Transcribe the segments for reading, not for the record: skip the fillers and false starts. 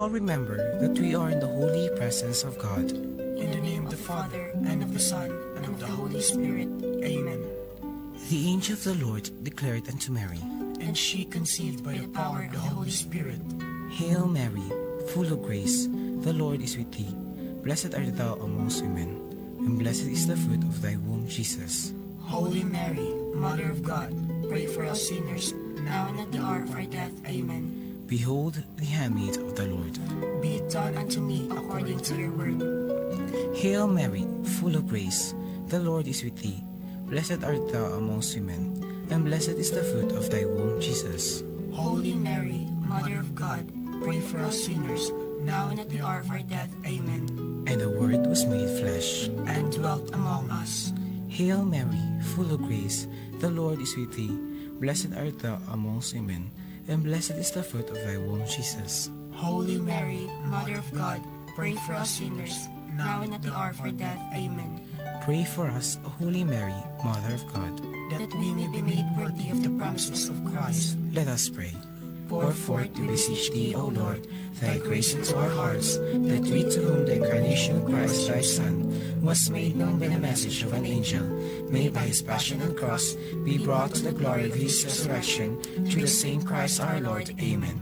all remember that we are in the holy presence of God. In the name of the Father, and of the Son, and of the Holy Spirit. Amen. The angel of the Lord declared unto Mary, And she conceived by the power of the Holy Spirit. Hail Mary, full of grace, the Lord is with thee. Blessed art thou amongst women, and blessed is the fruit of thy womb, Jesus. Holy Mary, Mother of God, pray for us sinners, now and at the hour of our death. Amen. Behold the handmaid of the Lord. Be it done unto me according to your word. Hail Mary, full of grace, the Lord is with thee. Blessed art thou amongst women, and blessed is the fruit of thy womb, Jesus. Holy Mary, Mother of God, pray for us sinners, now and at the hour of our death. Amen. And the Word was made flesh, And dwelt among us. Hail Mary, full of grace, the Lord is with thee. Blessed art thou amongst women, and blessed is the fruit of thy womb, Jesus. Holy Mary, Mother of God, pray for us sinners, now and at the hour of our death. Amen. Pray for us, O Holy Mary, Mother of God. That we may be made worthy of the promises of Christ. Let us pray. Pour forth, we beseech thee, O Lord, thy grace into our hearts, that we to whom the incarnation of Christ thy Son was made known by the message of an angel, may by his passion and cross be brought to the glory of his resurrection, through the same Christ our Lord. Amen.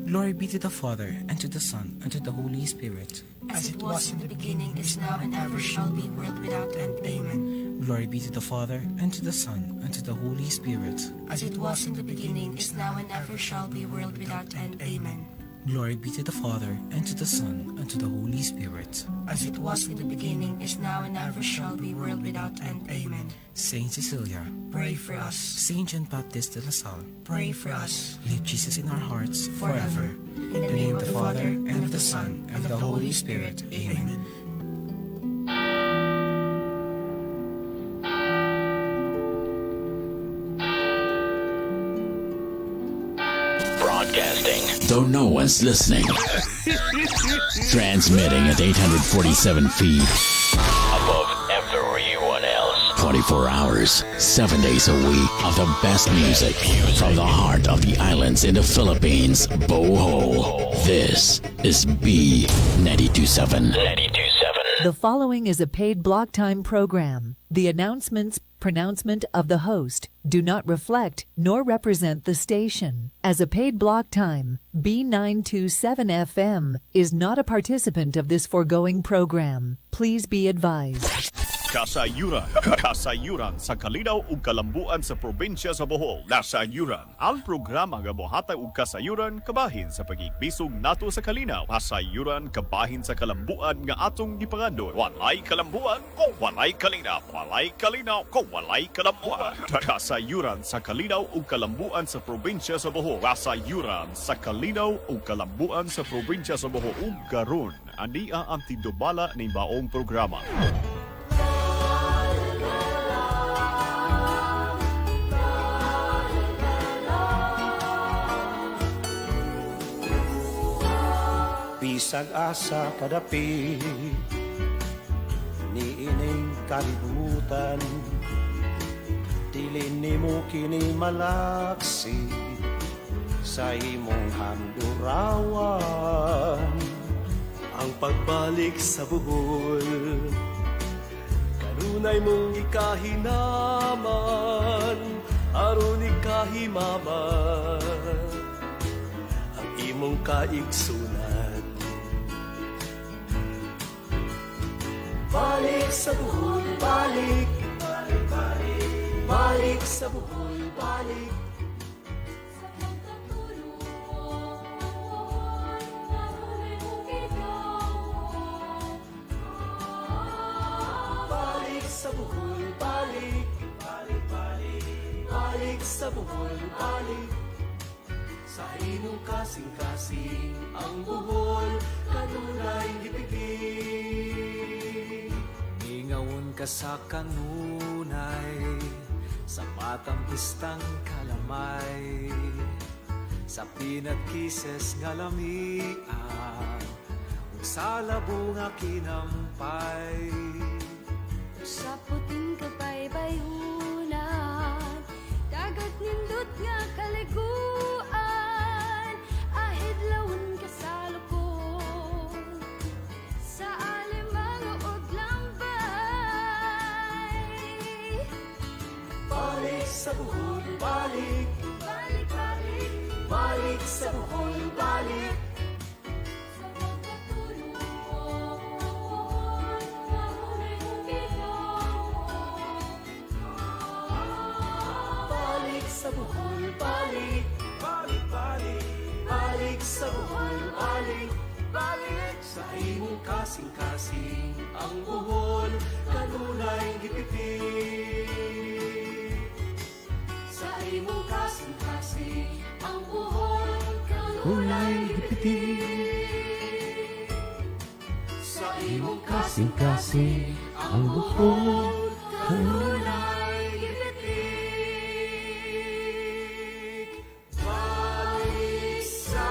Glory be to the Father, and to the Son, and to the Holy Spirit. As it was in the beginning, is now, and ever shall be, world without end. Amen. Glory be to the Father, and to the Son, and to the Holy Spirit. As it was in the beginning, is now, and ever shall be, world without end. Amen. Glory be to the Father, and to the Son, and to the Holy Spirit. As it was in the beginning, is now, and ever shall be, world without end. Amen. Saint Cecilia, Pray for us. Saint John Baptist de La Salle, Pray for us. leave Jesus in our hearts Forever. In the name of the Father, and of the Son, and of the Holy Spirit. Amen. Broadcasting, though no one's listening. Transmitting at 847 feet above everyone else. 24 hours, 7 days a week of the best music from the heart of the islands in the Philippines, Bohol. This is B927. The following is a paid block time program. The announcements, pronouncement of the host do not reflect nor represent the station. As a paid block time, B927 FM is not a participant of this foregoing program. Please be advised. Kasayuran sa kalinaw ug kalambuan sa probinsya sa Bohol. Kasayuran, ang programa nga mohatag og kasayuran kabahin sa pagigbisog nato sa kalinaw. Kasayuran kabahin sa kalambuan nga atong gipangandon. Walay kalambuan kung walay kalinaw. Walay kalinaw kung walay kalambuan. Kasayuran sa kalinaw ug kalambuan sa probinsya sa Bohol. Kasayuran sa kalinaw ug kalambuan sa probinsya sa Bohol. Ug karon ania ang tindubala ni baong programa. Bisag asa kadapi ni ining kalibutan, dili nimo kini malaksi sa imong handurawan. Ang pagbalik sa buhol, kanunay mong ikahinaman, aron ikahimaman ang imong kaigsunan. Balik sa buhol, balik, balik, balik, balik sa buhol, balik. Balik sa buhol, balik, balik, balik, balik sa buhol, balik. Sa inong kasing-kasing ang buhol, kanunay ibigin. Ngawon ka sa kanunay, sa matang pistang kalamay, sa peanut kisses nga lamian, ug sa labong nga kinampay. Sa puting kapaybayunan, dagat nindot nga kaliguan, ahid lawon ka sa lukon. sa Bohol, balik. Balik, balik Balik sa Bohol, balik. sa pagkatulong. Mahulay mong ginawa. Balik sa Bohol, balik. Balik, balik, Balik sa Bohol, balik. balik Sa imong kasing-kasing ang Bohol, kanunay gipitik. Sa imong kasing-kasing ang Bohol, kanunay gipitik. Sa imong kasing-kasing ang Bohol, kanunay gipitik. Balik sa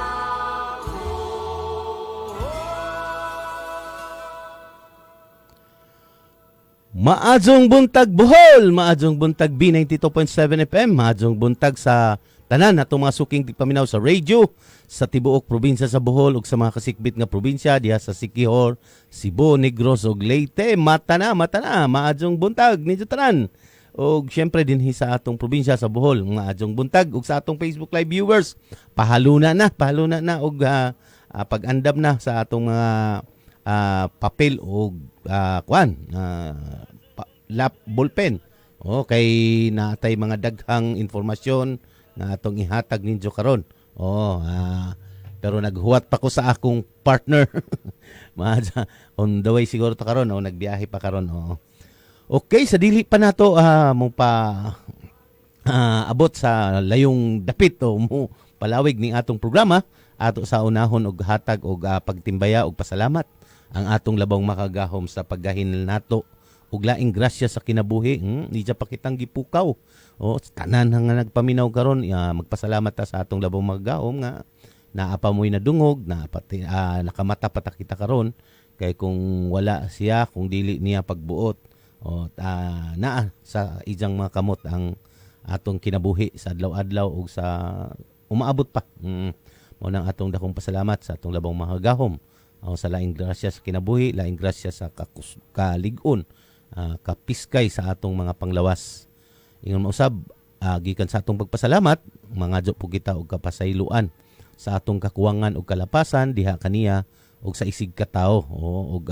Maadjong buntag Bohol, maadjong buntag B92.7 FM, maadjong buntag sa tanan natong mga suking tigpaminaw sa radio sa tibuok probinsya sa Bohol ug sa mga kasikbit nga probinsya diha sa Siquijor, Cebu, Negros ug Leyte. Mata na, maadjong buntag ninyo tanan. Ug syempre dinhi sa atong probinsya sa Bohol, maadjong buntag ug sa atong Facebook Live viewers. Pahaluna na og pag-andam na sa atong mga papel o ballpen. Kay natay mga daghang informasyon nga atong ihatag ninyo karon. Pero naghuwat pa ko sa akong partner. On the way siguro ta karon, nagbiyahe pa karon. Okay, sa dili pa nato mo pa abot sa layong dapit mo palawig ning atong programa ato sa unahon og hatag og pagtimbaya og pasalamat ang atong labang makagahom sa paggahin nato ug laing grasya sa kinabuhi. Di pa kitang gipukaw. Tanan nga nagpaminaw karon, magpasalamat ta sa atong labang makagahom nga naapa mo'y nadungog, nakamata pa ta kita karon. Kay kung wala siya, kung dili niya pagbuot, naa sa ijang mga kamot ang atong kinabuhi sa adlaw-adlaw ug sa umaabot pa. Mo nang atong dakong pasalamat sa atong labang makagahom. Sa laing grasya sa kinabuhi, laing grasya sa kalig-on, kapiskay sa atong mga panglawas. Ingon mausab, gikan sa atong pagpasalamat, mangadyo po kita og kapasayloan sa atong kakuwangan og kalapasan diha kaniya og sa isig ka tawo, og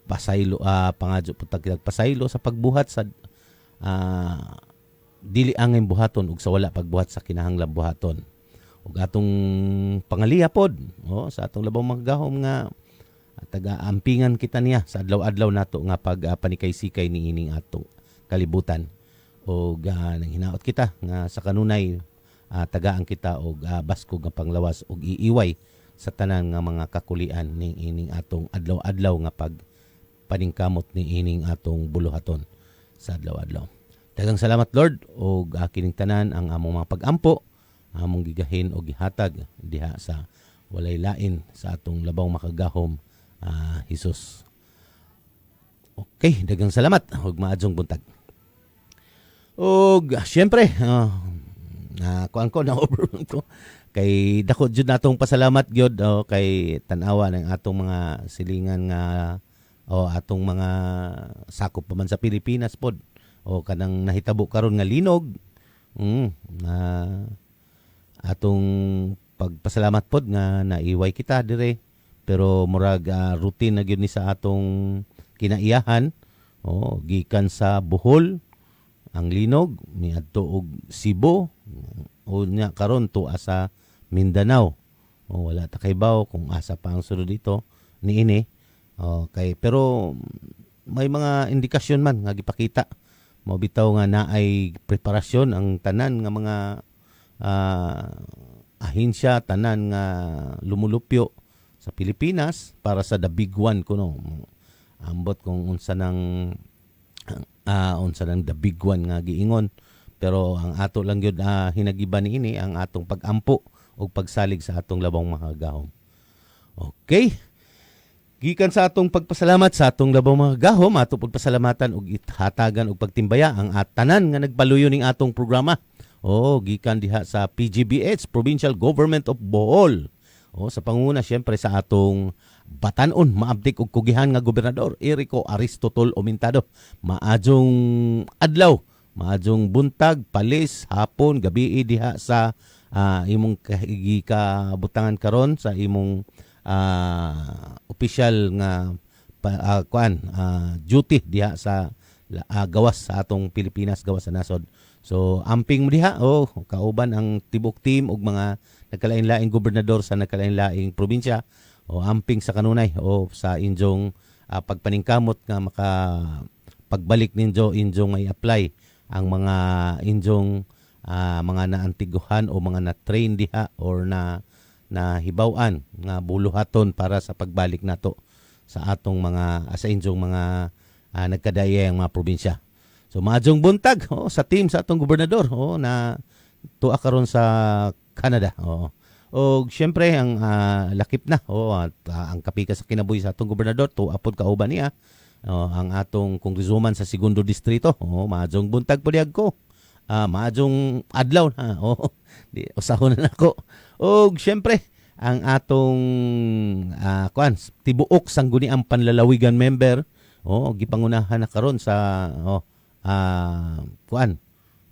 pasaylo pangadyo po ta pasaylo sa pagbuhat sa dili angay buhaton ug sa wala pagbuhat sa kinahanglang buhaton. Ug atong pangaliya pod sa atong labang magahom nga taga-ampingan kita niya sa adlaw-adlaw nato nga pagpanikay-sikay ni ining atong kalibutan. Ug nang hinaot kita nga sa kanunay tagaan kita og baskog nga panglawas ug iiway sa tanan nga mga kakulian ning ining atong adlaw-adlaw nga pagpaningkamot ni ining atong buluhaton sa adlaw-adlaw. Daghang salamat Lord ug kining tanan ang among mga pag-ampo, among gigahin og gihatag diha sa walay lain sa atong labang makagahom, Hesus. Okay, daghang salamat ug maadjong buntag. Ug syempre, kuan ko na overwhelm ko kay dako jud natong pasalamat gyud kay tan-awa ng atong mga silingan nga atong mga sakop pa man sa Pilipinas pod kanang nahitabo karon nga linog. Atong pagpasalamat pod nga naiway kita dire, pero murag routine na gyud ni sa atong kinaiyahan. Gikan sa Bohol ang linog niadto og Cebu nya karon to asa Mindanao. Wala ta kay baw kung asa pa ang sulod dito niini. Pero may mga indikasyon man nga gipakita mo bitaw nga naay preparasyon ang tanan nga mga ahensya, tanan nga lumulupyo sa Pilipinas para sa the big one kuno. Ambot kung unsa nang the big one nga giingon, pero ang ato lang gyud hinagiba niini ang atong pagampo ug pagsalig sa atong labang makagahom. Okay. Gikan sa atong pagpasalamat sa atong labang makagahom, ato pagpasalamatan ug hatagan ug pagtimbaya ang tanan nga nagpaluyo ning atong programa. Gikan diha sa PGBH, Provincial Government of Bohol. Sa panguna siyempre sa atong batanon, maabdik og kugihan nga gobernador Erico Aristotol Omintado. Maadjong adlaw, Maadjong buntag, palis, hapon, gabi diha sa imong kabutangan karon sa imong official nga duty diha sa gawas sa atong Pilipinas, gawas sa nasod. So amping mo diha kauban ang tibok team ug mga nagkalain-laing gobernador sa nagkalain-laing probinsya amping sa kanunay sa injong pagpaningkamot nga maka pagbalik ninyo injong may apply ang mga injong mga naantiguhan o mga na-train diha or na hibaw-an nga buluhaton para sa pagbalik nato sa atong mga sa injong mga nagkadaya ang mga probinsya. So maadjong buntag sa team sa atong gobernador na tuwa karon sa Canada. O syempre ang lakip na at ang kapika sa kinabuhi sa atong gobernador tuwa pod kauban niya ang atong kongreswoman sa segundo distrito. Maadjong buntag po diag ko. Maadjong adlaw na. Di usahon na nako. O syempre ang atong tibuok sangguniang panlalawigan member gipangunahan na karon sa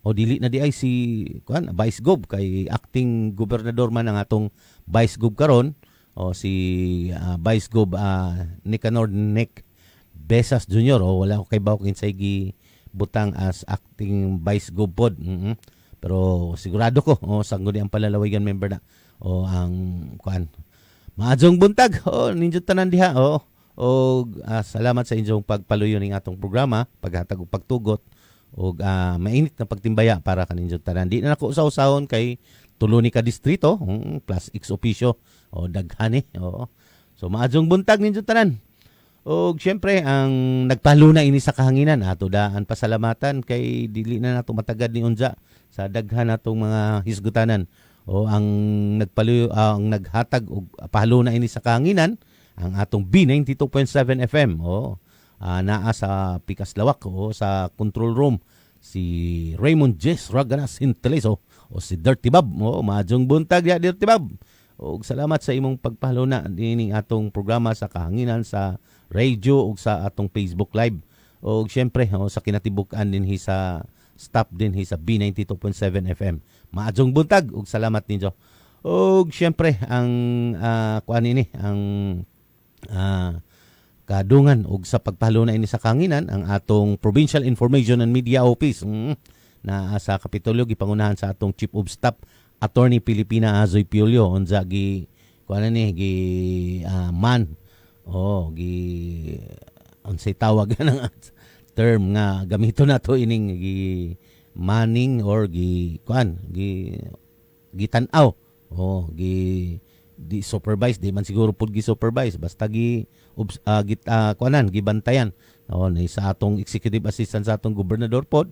dili na di ay si Vice Gob kay acting gobernador man ang atong Vice Gob karon si Vice Gob Nicanor Nick Besas Jr. Wala ko kay bawk kinsay butang as acting Vice Gob pod. Pero sigurado ko sangguniang panlalawigan member na ang maadjong buntag ninyo tanan diha salamat sa inyong pagpaluyo ning atong programa, paghatag og pagtugot og mainit na pagtimbaya para kaninyo tanan. Di na nako usaw-usahon kay tulo ni ka distrito plus ex officio daghani. So maadjong buntag ninyo tanan. Og syempre ang nagpaluna ini sa kahanginan ato daan pasalamatan kay dili na nato matagad ni unja sa daghan natong mga hisgutanan. Ang nagpaluyo ang naghatag og pahaluna ini sa kahanginan ang atong B92.7 FM naa sa Pikas Lawak sa control room si Raymond Jess Raganas Inteleso si Dirty Bob maadjong buntag ya Dirty Bob ug salamat sa imong pagpahaluna dining atong programa sa kahanginan sa radio ug sa atong Facebook live ug syempre sa kinatibuk-an dinhi sa staff dinhi sa B92.7 FM maadjong buntag ug salamat ninyo ug syempre ang ang kadungan og sa pagpahaluna ini sa kanginan ang atong Provincial Information and Media Office na sa Kapitolyo gipangunahan sa atong Chief of Staff Attorney Pilipina Azoy Piolio unsa gi unsay tawag ng term nga gamito nato ining manning or gitanaw di supervise di man siguro pud gi supervise basta gibantayan ni sa atong executive assistant sa atong gobernador pod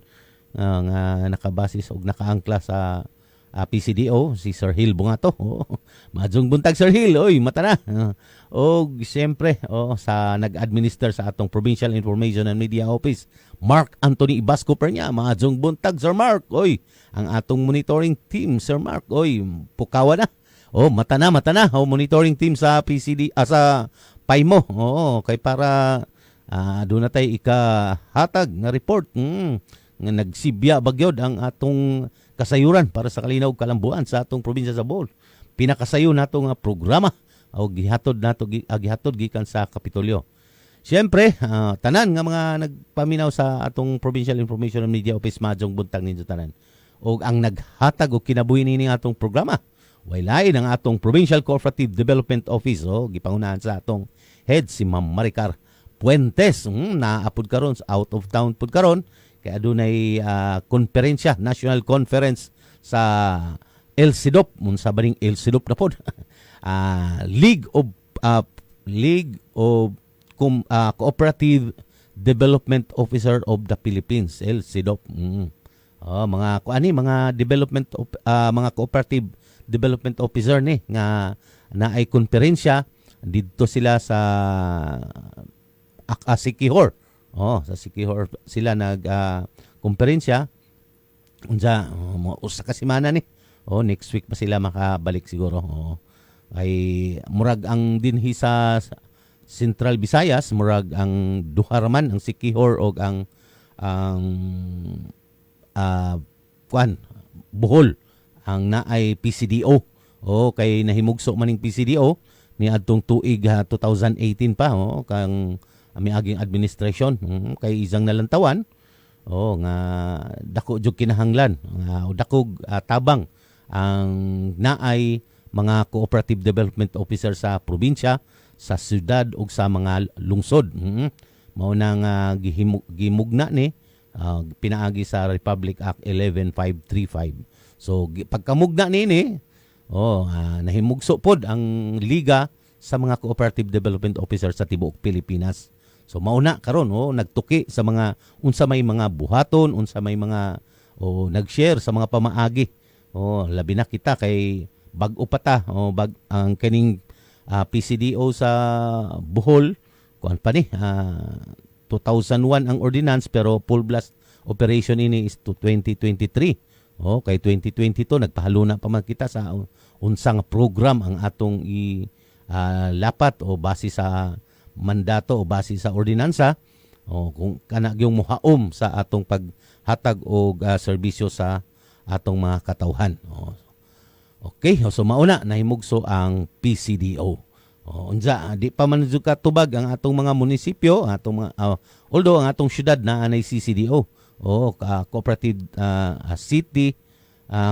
nga nakabasis og nakaangkla sa PCDO si Sir Hill Bungato. Maadjong buntag Sir Hill mata na. Og siyempre sa nag-administer sa atong Provincial Information and Media Office Mark Anthony Ibasco Pernya. Maadjong buntag Sir Mark. Ang atong monitoring team Sir Mark. Pukawa na. Mata na. Monitoring team sa PCD sa PAIMO. Kay para doon na tayo ikahatag nga report. Nga nagsibya bagyod ang atong kasayuran para sa kalinaw kalambuan sa atong probinsya sa Bohol. Pinakasayo nato nga programa o gihatod gikan sa Kapitolyo. Siyempre, tanan nga mga nagpaminaw sa atong Provincial Information and Media Office maadjong buntag ninyo tanan. O ang naghatag og kinabuhi ni atong programa way lain ang atong Provincial Cooperative Development Office gipangunahan sa atong head si Ma'am Maricar Puentes. Naapod karon out of town pud karon kay adunay konferensya, national conference sa LCDOP, unsa baning LCDOP na pod. League of Cooperative Development Officer of the Philippines, LCDOP. Mga development mga cooperative development officer ni nga naay konferensya dito sila sa Sikihor. Sa Sikihor sila nag-komperensya. Unsa usa ka semana ni. Next week pa sila makabalik siguro. Ay murag ang dinhi sa Central Visayas, murag ang duha raman ang Sikihor og ang kuan Bohol ang naay PCDO. Kay nahimugso maning PCDO ni adtong tuig 2018 pa kang miaging administrasyon kay isang nalantawan nga dako jud kinahanglan o dakog tabang ang naay mga cooperative development officer sa probinsya, sa syudad ug sa mga lungsod. Mao nang gimugna ni pinaagi sa Republic Act 11535. So pagkamugna nini nahimugso pod ang liga sa mga cooperative development officer sa tibuok Pilipinas. So mauna karon nagtuki sa mga unsa may mga buhaton, unsa may mga nag-share sa mga pamaagi. Labi na kita kay bag-o pa ta ang kaning PCDO sa Bohol kuan pa ni 2001 ang ordinance pero full blast operation ini is to 2023. Kay 2022 nagpahaluna pa man kita sa unsang program ang atong lapat o base sa mandato o base sa ordinansa kung kana yung muhaom sa atong paghatag og serbisyo sa atong mga katawhan. Okay, so mauna nahimugso ang PCDO. Unsa di pa man jud katubag ang atong mga munisipyo, atong mga although ang atong syudad na anay CCDO. Cooperative City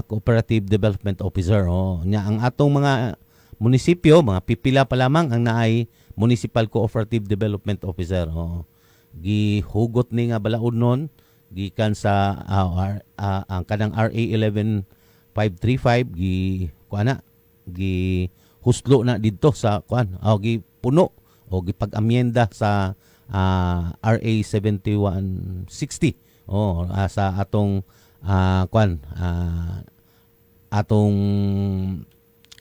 Cooperative Development Officer. Nya ang atong mga munisipyo, mga pipila pa lamang ang naay Municipal Cooperative Development Officer. Gihugot ni nga balaod nun gikan sa ang kanang RA 11535 gi huslo na didto sa gi puno o gipag-amyenda sa RA 7160 sa atong atong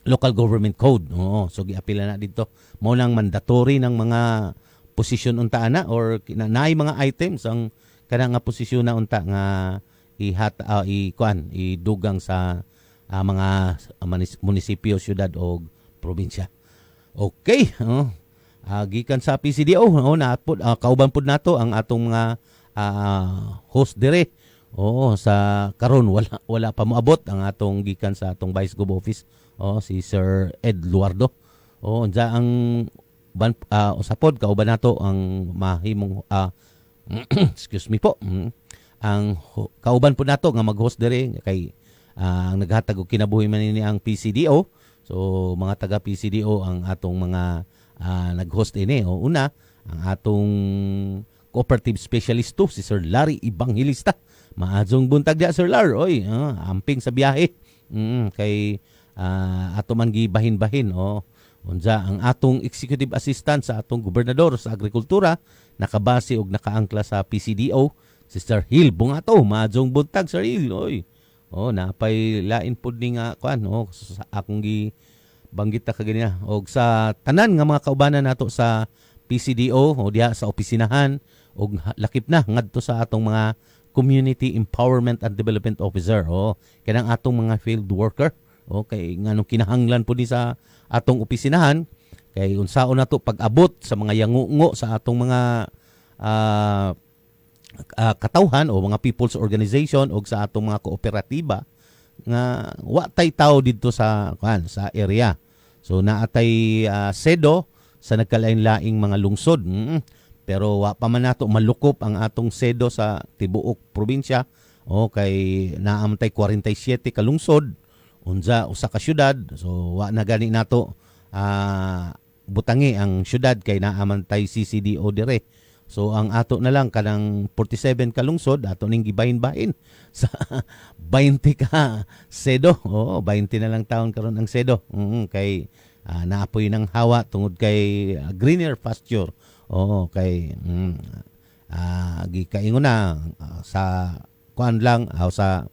local government code. So giapila na dito. Mao nang mandatory ng mga posisyon unta ana or naay mga items ang kana nga posisyon na unta nga idugang sa mga munisipyo, syudad o probinsya. Okay. Gikan sa PCDO kauban pud nato ang atong mga host dire. Sa karon wala pa moabot ang atong gikan sa atong Vice Gov office si Sir Ed Luardo. Unsa ang usapod kauban nato ang mahimong excuse me po. Ang kauban po nato nga mag-host dire kay ang naghatag og kinabuhi man ini ang PCDO. So mga taga PCDO ang atong mga nag-host ini. Una ang atong cooperative specialist si Sir Larry Evangelista. Maadzong buntag dia Sir Lar. Amping sa biyahe. Kay ato man gibahin-bahin. Unsa ang atong executive assistant sa atong gobernador sa agrikultura nakabase og nakaangkla sa PCDO si Sir Hill Bungato. Maadzong buntag Sir Hill. Napay lain pud ni nga sa akong gibanggit ta kagani og sa tanan nga mga kaubanan nato sa PCDO o diha sa opisinahan og lakip na ngadto sa atong mga Community Empowerment and Development Officer. Kanang atong mga field worker. Kay nganong kinahanglan po ni sa atong opisinahan kay unsaon nato pag-abot sa mga yangungo sa atong mga katawhan o mga people's organization o sa atong mga kooperatiba nga wa tay tao didto sa area. So naatay SEDO sa nagkalain-laing mga lungsod. Pero wa pa man nato malukop ang atong SEDO sa tibuok probinsya. Kay naamtay 47 ka lungsod, unsa usa ka syudad. So wa na gani nato butangi ang syudad kay naamantay CCDO dire. So ang ato na lang kanang 47 ka lungsod ato ning gibahin-bahin sa 20 ka SEDO. 20 na lang taon karon ang SEDO. Kay naapoy ng hawa tungod kay greener pasture. Kay gikaingon na sa kuan lang sa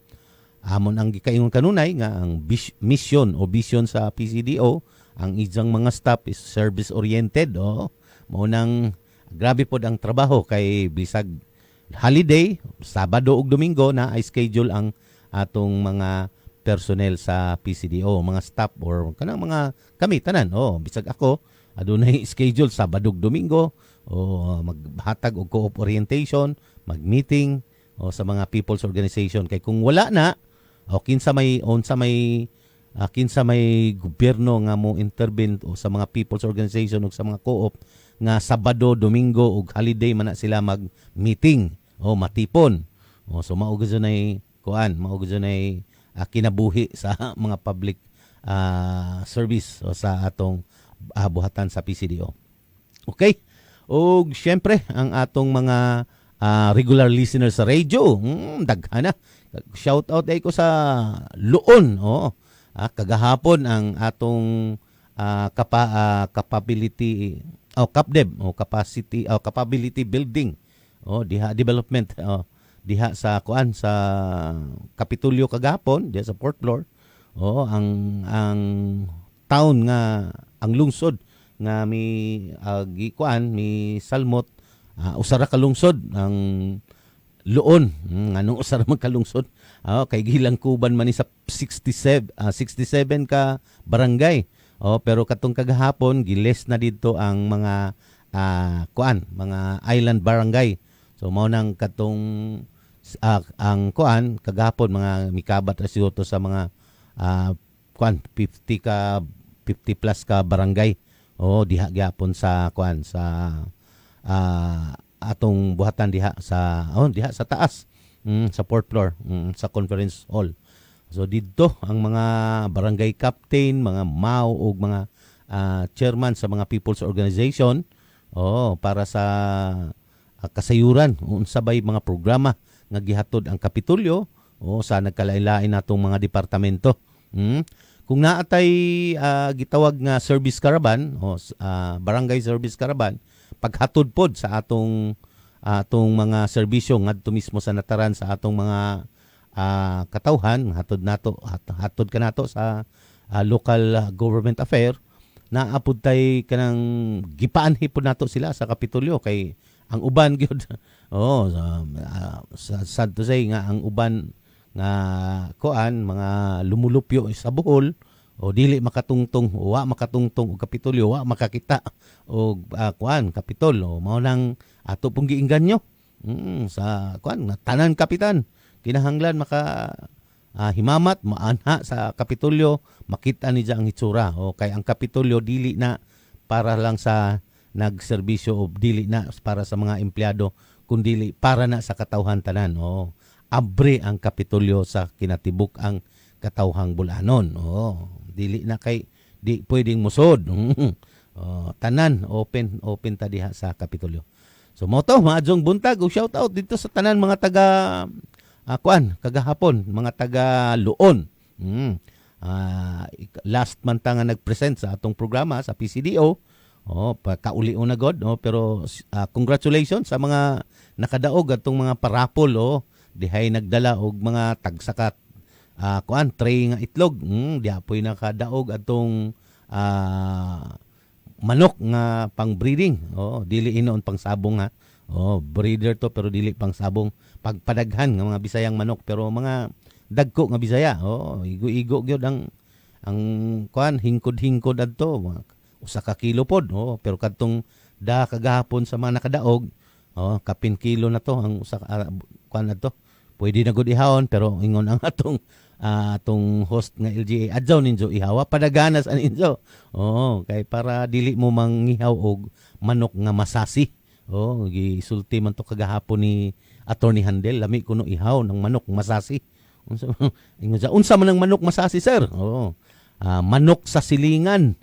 amon ang gikaingon kanunay nga ang mission o vision sa PCDO ang isang mga staff is service oriented. Mao nang grabe pod ang trabaho kay bisag holiday, Sabado ug Domingo na ay schedule ang atong mga personnel sa PCDO, mga staff or kanang mga kami tanan. Bisag ako adunay schedule Sabado ug Domingo maghatag og co-op orientation, mag-meeting o sa mga people's organization kay kung wala na o kinsa may gobyerno nga mo intervene o sa mga people's organization o sa mga co-op nga Sabado, Domingo ug holiday man na sila mag-meeting o matipon. O so mao gyud nay kinabuhi sa mga public service o sa atong buhatan sa PCDO. Okay? O syempre ang atong mga regular listeners sa radio, daghana. Shout out ay ko sa Luon. Kagahapon ang atong capability CAPDEB capability building diha development diha sa sa Kapitulyo kagahapon diha sa 4th floor ang town nga ang lungsod nga mi mi salmot usara ka lungsod ang Luon anong usara man ka lungsod kay gilang kuban man ni sa 67 ka barangay. Pero katong kagahapon giles na dito ang mga mga island barangay. So mao nang katong ang kagahapon mga mikabat ra siguro sa mga 50 plus ka barangay. Diha gyapon sa sa atong buhatan diha sa taas sa 4th floor sa conference hall. So dito ang mga barangay captain, mga MAO ug mga chairman sa mga people's organization para sa kasayuran unsa bay mga programa nga gihatod ang Kapitulyo sa nagkalain-lain natong mga departamento. Kung naatay gitawag nga service caravan barangay service caravan paghatod pod sa atong mga serbisyo ngadto mismo sa nataran sa atong mga katawhan hatod kanato sa local government affair naapod tay kanang gipaanhi pod nato sila sa Kapitulyo kay ang uban gyud sad to say nga ang uban nga mga lumulupyo sa Bohol dili makatungtong wa makatungtong og Kapitulyo wa makakita og Kapitol mao nang ato pong giingganyo sa tanan kapitan kinahanglan himamat maanha sa Kapitulyo makita ni ang hitsura kay ang Kapitulyo dili na para lang sa nagserbisyo o dili na para sa mga empleyado kundi para na sa katawhan tanan abre ang Kapitulyo sa kinatibuk ang katawhang bulanon dili na kay di pwedeng musod tanan open ta diha sa Kapitulyo. So mo to maadjong buntag og shout out dito sa tanan mga taga kagahapon mga taga Luon. Last month nga nag-present sa atong programa sa PCDO. Kauli na god pero congratulations sa mga nakadaog atong mga parapol dihay nagdala og mga tagsakat tray nga itlog. Diapoy nakadaog atong manok nga pang breeding. Dili inoon pang sabong ha. Breeder to pero dili pang sabong pagpadaghan nga mga Bisayang manok pero mga dagko nga Bisaya igo-igo gyud ang hingkod-hingkod adto usa ka kilo pod pero kadtong kagahapon sa mga nakadaog kapin kilo na to ang usa adto pwede na gud ihawon pero ingon ang atong host nga LGA adjaw ninyo ihawa padaganas aninyo kay para dili mo mangihaw og manok nga masasi. Gisulti man to kagahapon ni Attorney Handel lami kuno ihaw ng manok masasi. Unsa man ang manok masasi sir? Manok sa silingan.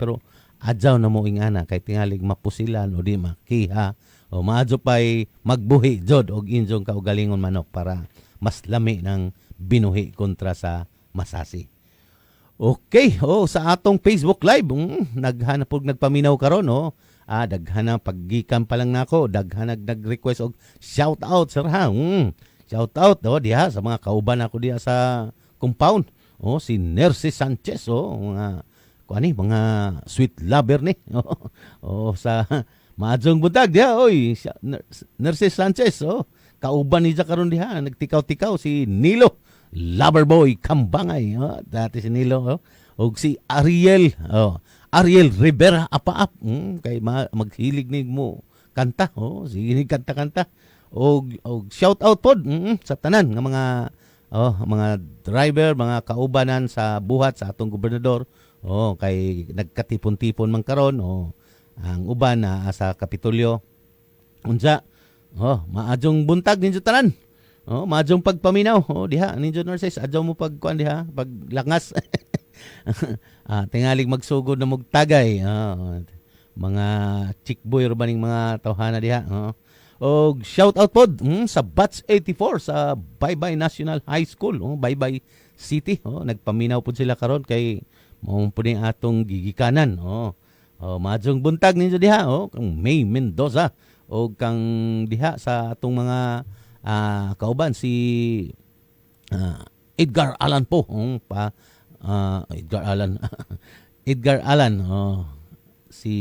Pero adjaw na mo ingana kay tingalig mapusilan o di makiha. Maadyo pay magbuhi jod og injong kaugalingon manok para mas lami ng binuhi kontra sa masasi. Okay, sa atong Facebook Live, naghanap og nagpaminaw karon daghana paggikan pa lang nako daghana nag-request og shout out sir ha. Shout out diha sa mga kauban ako diha sa compound. Si Nercy Sanchez mga mga sweet lover ni. Sa maadjong buntag diha Nercy Sanchez kauban ni karon diha nagtikaw-tikaw si Nilo Loverboy Kambangay dati si Nilo og si Ariel Ariel Rivera Apaap kay maghilig ni mo kanta sige ni kanta-kanta og shout out pod sa tanan nga mga driver, mga kaubanan sa buhat sa atong gobernador. Kay nagkatipon-tipon man karon ang uban na sa Kapitolyo. Unsa? Maadjong buntag ninyo tanan. Maadjong pagpaminaw. Diha ninyo nurses, adjong mo pagkuan diha, paglangas. Tingalig magsugod na mogtagay. Mga chickboy ro baning mga tawhana diha. Og shout out pod sa Batch 84 sa Baybay National High School, Baybay City. Nagpaminaw pod sila karon kay mao po ning atong gigikanan. Maadjong buntag ninyo diha, kang May Mendoza o kang diha sa atong mga kauban si Edgar Allan po. Edgar Allan. Edgar Allan. Si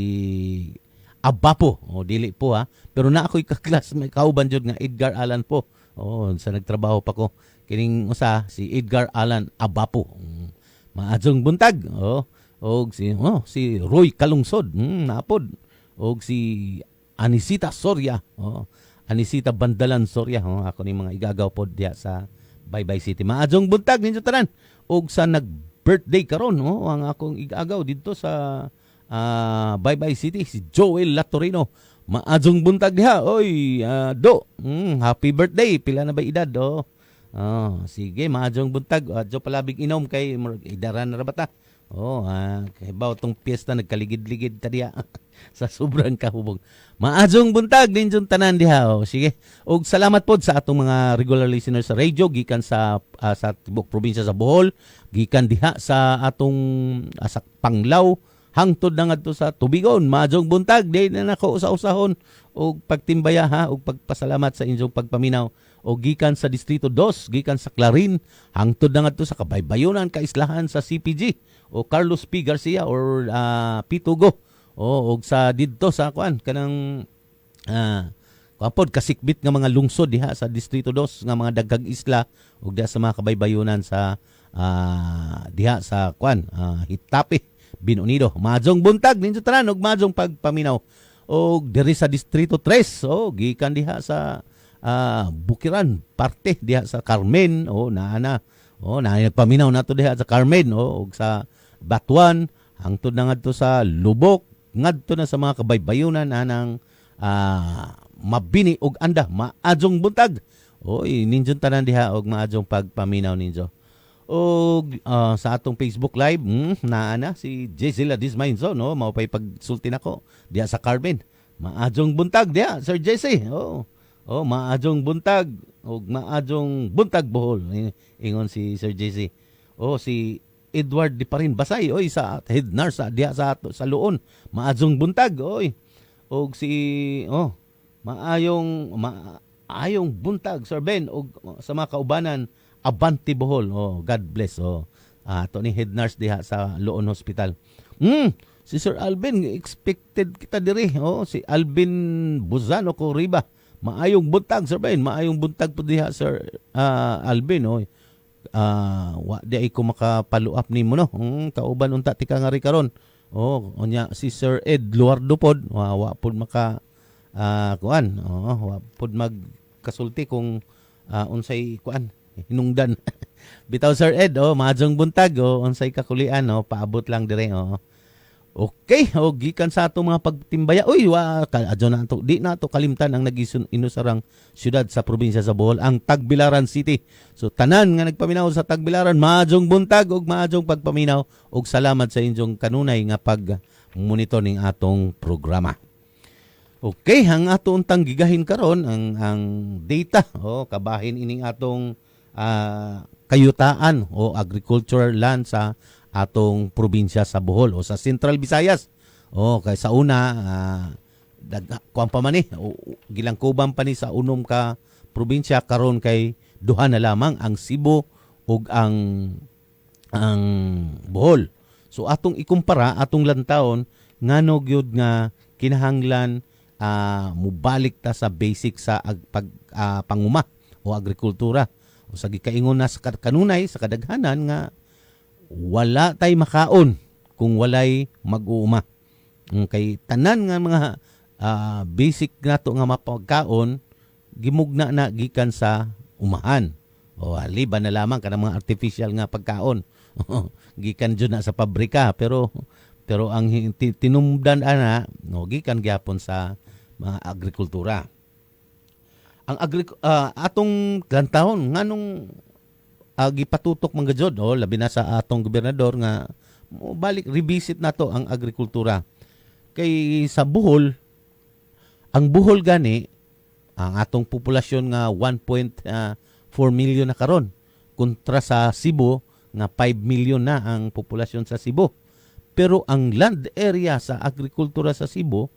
Abapo. Dili po pero na ako'y kaklas may kauban jud nga Edgar Allan po. Sa nagtrabaho pa ko. Kining usa si Edgar Allan Abapo. Maadjong buntag. Og si Roy Kalungsod, napod. Og si Anisita Soria, Anisita Bandalan Soria, ako ni mga igagaw pod diha sa Baybay City. Maadjong buntag ninyo tanan. Og sa nag-birthday karon, ang akong igagaw dito sa Baybay City, si Joel Latorino. Maadjong buntag diha. Oy, happy birthday. Pila na ba edad? Sige, maadjong buntag. Adyo palabig inom kay idaran na rabata. Kay baw tong piyesta nagkaligid-ligid ta diha sa sobrang kahubog. Maadjong buntag ninjong tanan diha. Sige. Og salamat pod sa atong mga regular listeners sa radio gikan sa tibok probinsya sa Bohol, gikan diha sa atong sa Panglao hangtod na ngadto sa Tubigon. Maadjong buntag di na nako usa-usahon og pagtimbaya og pagpasalamat sa inyong pagpaminaw. O gikan sa Distrito 2, gikan sa Clarin, hangtod na ngadto sa Kabaybayonan, Kaislahan sa CPG o Carlos P. Garcia or Pitugo. Og sa didto sa kanang kapod kasikbit nga mga lungsod diha sa Distrito 2 nga mga daghang isla ug diha sa mga Kabaybayonan sa diha sa Hitape, Binunido. Maadjong buntag ninyo tanan og maadjong pagpaminaw. Og diri sa Distrito 3, gikan diha sa Bukiran, parte diha sa Carmen, naana nagpaminaw nato diha sa Carmen, ug sa Batuan hangtod na ngadto sa Lubok, ngadto na sa mga Kabaybayonan anang Mabini ug Anda. Maadjong buntag. Ninyo tanan diha og maadjong pagpaminaw ninyo. Og sa atong Facebook Live, naana si Jezila Dismainzo, mao pay pagsulti nako diha sa Carmen. Maadjong buntag diha, Sir Jesse. Maadjong buntag o maadjong buntag Bohol. Ingon si Sir JC. Si Edward Di Parin Basay sa head nurse diha sa Luon. Maadjong buntag og si maayong buntag Sir Ben og sa mga kaubanan Abante Bohol. God bless. Ato ni head nurse diha sa Luon Hospital. Si Sir Alvin expected kita diri. Si Alvin Buzano ko Riba. Maayong buntag, Sir Ben. Maayong buntag po diha, Sir Alvin. Di ay ko makapaluap ni mo, kauban unta tika nga ri karon. Onya si Sir Ed Luardo pod. Wa pod maka wa pod magkasulti kung unsay hinungdan. Bitaw Sir Ed, maadjong buntag, unsay kakulian, paabot lang dire. Okay, gikan sa ato mga pagtimbaya. Adyo na to. Di na to kalimtan ang nag-inusarang syudad sa probinsya sa Bohol, ang Tagbilaran City. So tanan nga nagpaminaw sa Tagbilaran, maadjong buntag ug maadjong pagpaminaw ug salamat sa inyong kanunay nga pag-monitor ning atong programa. Okay, ang ato untang gigahin karon ang data kabahin ining atong kayutaan o agricultural land sa atong probinsya sa Bohol o sa Central Visayas. Kay sa una kuan pa man gilangkuban pa ni sa unom ka probinsya karon kay duha na lamang ang Cebu ug ang Bohol. So atong ikumpara atong lantawon ngano gyud nga kinahanglan mubalik ta sa basic sa panguma o agrikultura. O sa gikaingon na sa kanunay sa kadaghanan nga wala tay makaon kung walay mag-uuma. Kay tanan nga mga basic nato nga mapagkaon gimugna na gikan sa umahan. O liban na lamang kanang mga artificial nga pagkaon. Gikan jud na sa pabrika pero ang tinumdan ana no gikan gyapon sa mga agrikultura. Ang atong lantahon nganong gipatutok man gajud labi na sa atong gobernador nga balik revisit nato ang agrikultura. Kay sa Bohol, ang Bohol gani ang atong populasyon nga 1.4 million na karon kontra sa Cebu nga 5 million na ang populasyon sa Cebu. Pero ang land area sa agrikultura sa Cebu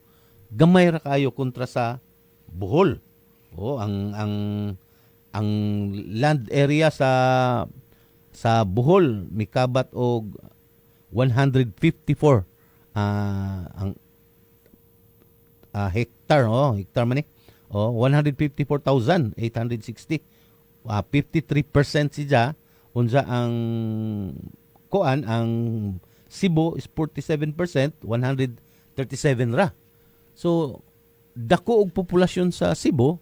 gamay ra kayo kontra sa Bohol. Ang land area sa Bohol mikabat og 154 ang hectare man ni. 154,860. 53% siya unsa ang kuan ang Cebu is 47%, 137 ra. So dako og populasyon sa Cebu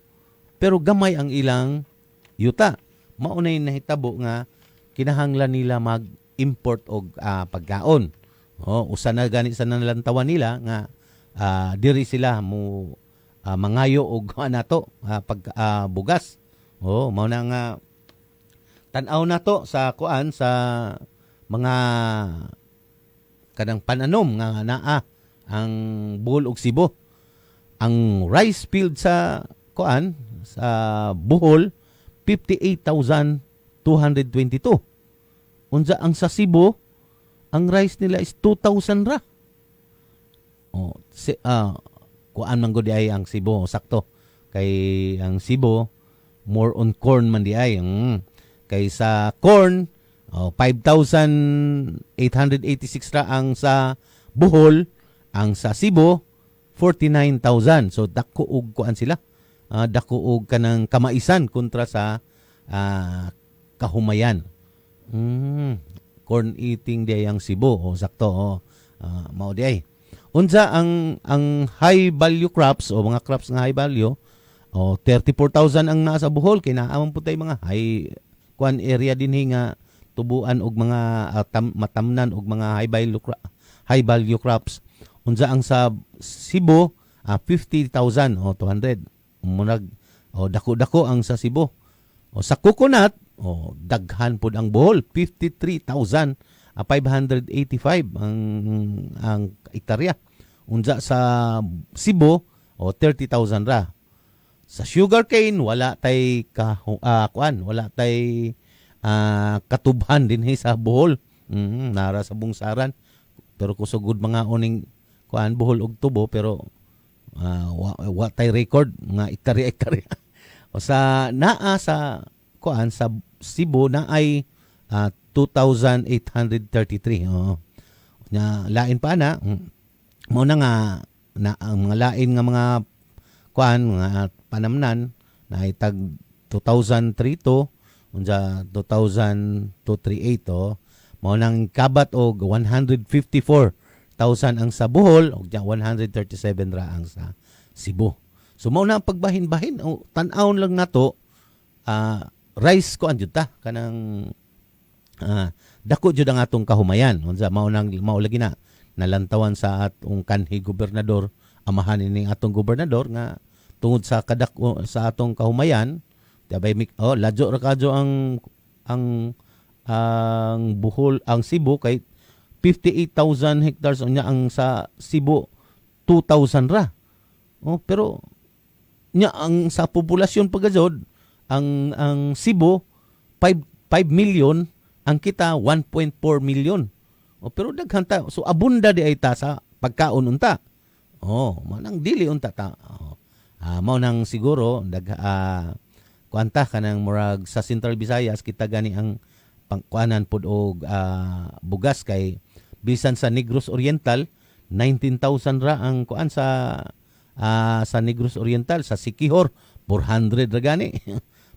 pero gamay ang ilang yuta. Maunay nahitabo nga kinahanglan nila mag-import og pagkaon. Usa na gani sa nalantawan nila nga diri sila mo mangayo og nato bugas. Mao na nga tan-aw nato sa kuan sa mga kanang pananom nga naa ang Bohol ug Cebu. Ang rice field sa kuan sa Bohol 58,222. Unsa ang sa Cebu ang rice nila is 2,000 ra. Kuan man gud ay ang Cebu sakto. Kay ang Cebu more on corn man di ay. Kay sa corn 5,886 ra ang sa Bohol, ang sa Cebu 49,000. So dako og kuan sila. Dako og kanang kamaisan kontra sa kahumayan. Corn eating di ang Cebu sakto mao di ay. Unsa ang high value crops o mga crops nga high value 34,000 ang nasa Bohol kay naamon putay mga high kuan area dinhi nga tubuan og mga matamnan og mga high value crops. Unsa ang sa Cebu 50,200 munag dako-dako ang sa Cebu. Sa coconut daghan pud ang Bohol 53,585 ang hektarya. Unsa sa Cebu 30,000 ra. Sa sugarcane wala tay wala tay katubhan din sa Bohol. Nara sa bungsaran pero kusugod mga uning kuan Bohol og tubo pero wa tay record mga hektarya. O sa naa sa kuan sa Cebu na ay 2,833. Nya lain pa na mo na nga ang mga lain nga mga kuan mga panamnan na itag 2003 to unsa 2,238 mao nang kabat og 154,000 ang sa Bohol ug 137 ra ang sa Cebu. So mao na ang pagbahin-bahin tan-awon lang nato rice ko anjud ta kanang dako jud ang atong kahumayan unsa mao lagi na nalantawan sa atong kanhi gobernador amahan ini atong gobernador nga tungod sa sa atong kahumayan dabay ladyo ra kadyo ang Bohol ang Cebu kay 58,000 hectares unya ang sa Cebu 2,000 ra. Pero nya ang sa populasyon pagajod ang Cebu 5 million ang kita 1.4 million. Pero daghan ta so abunda di ay ta sa pagkaon unta. Manang dili unta ta. Mao nang siguro kuanta kanang murag sa Central Visayas kita gani ang pangkuanan pud og bugas kay bisan sa Negros Oriental 19,000 ra ang kuan sa Negros Oriental sa Siquijor 400 ra gani.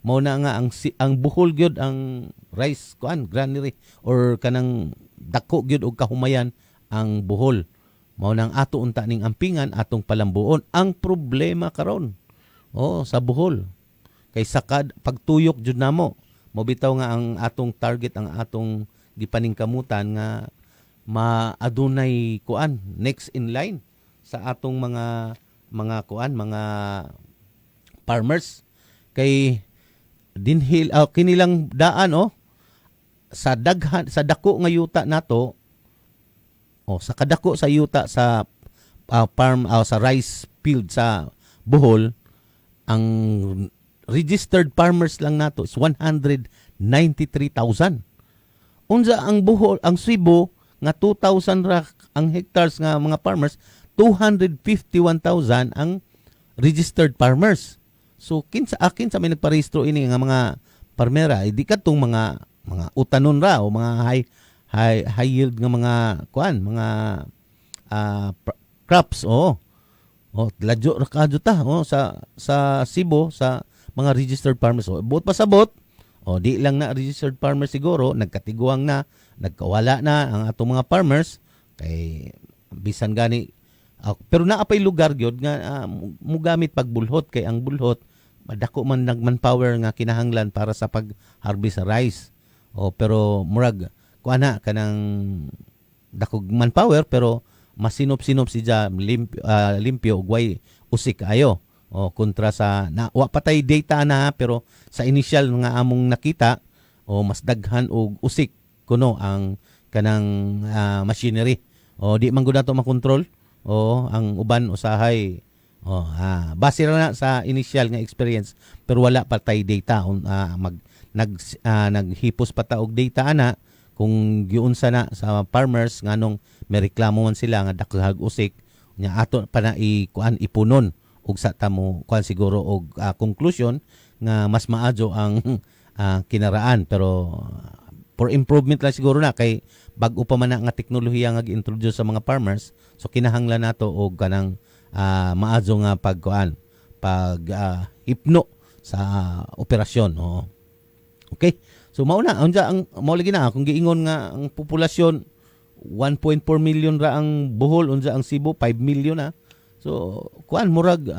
Mao na nga ang Bohol gyud ang rice kuan granary or kanang dako gyud og kahumayan ang Bohol. Mao nang ato unta ning ampingan atong palambuon. Ang problema karon sa Bohol kay pagtuyok jud namo mo bitaw nga ang atong target, ang atong gipaningkamutan nga maadunay kuan next in line sa atong mga kuan, mga farmers. Kay dinhil kinilang daan sa dako nga yuta nato, sa kadako sa yuta sa farm sa rice field sa Bohol, ang registered farmers lang nato is 193,000. Unsa ang Bohol, ang Cebu nga 2,000 ra ang hectares nga mga farmers, 251,000 ang registered farmers. So kinsa akin sa may nagparehistro ini nga mga farmera, di kadtong mga utanon ra o mga high yield nga mga kuan, mga crops ladyo ra kadyo ta sa Cebu sa mga registered farmers. Buot pasabot di lang na registered farmers siguro, nagkatiguang na, nagkawala na ang atong mga farmers kay bisan gani pero naapay lugar gyud nga mugamit pagbulhot, kay ang bulhot madako man nagmanpower nga kinahanglan para sa pag-harvest sa rice. Pero murag kuana kanang dakog manpower pero masinop-sinop siya limpyo ugway usik ayo kontra sa wa patay data na pero sa initial nga among nakita mas daghan og usik kuno ang kanang machinery di man gud nato makontrol ang uban usahay base ra na sa initial nga experience pero wala patay data naghipos pa ta og data ana kung giunsa na sa farmers nganong may reklamo man sila nga daghag usik nya ato pa na ipunon ug sa tamo kuan siguro og conclusion nga mas maadyo ang kinaraan. Pero for improvement lang siguro na kay bag-o pa man na nga teknolohiya nga gi-introduce sa mga farmers, so kinahanglan nato og kanang maadyo nga hipno sa operasyon. Okay, so mauna ang maulagi na kung giingon nga ang populasyon 1.4 million ra ang Bohol, unsa ang Cebu 5 million na. So kuan murag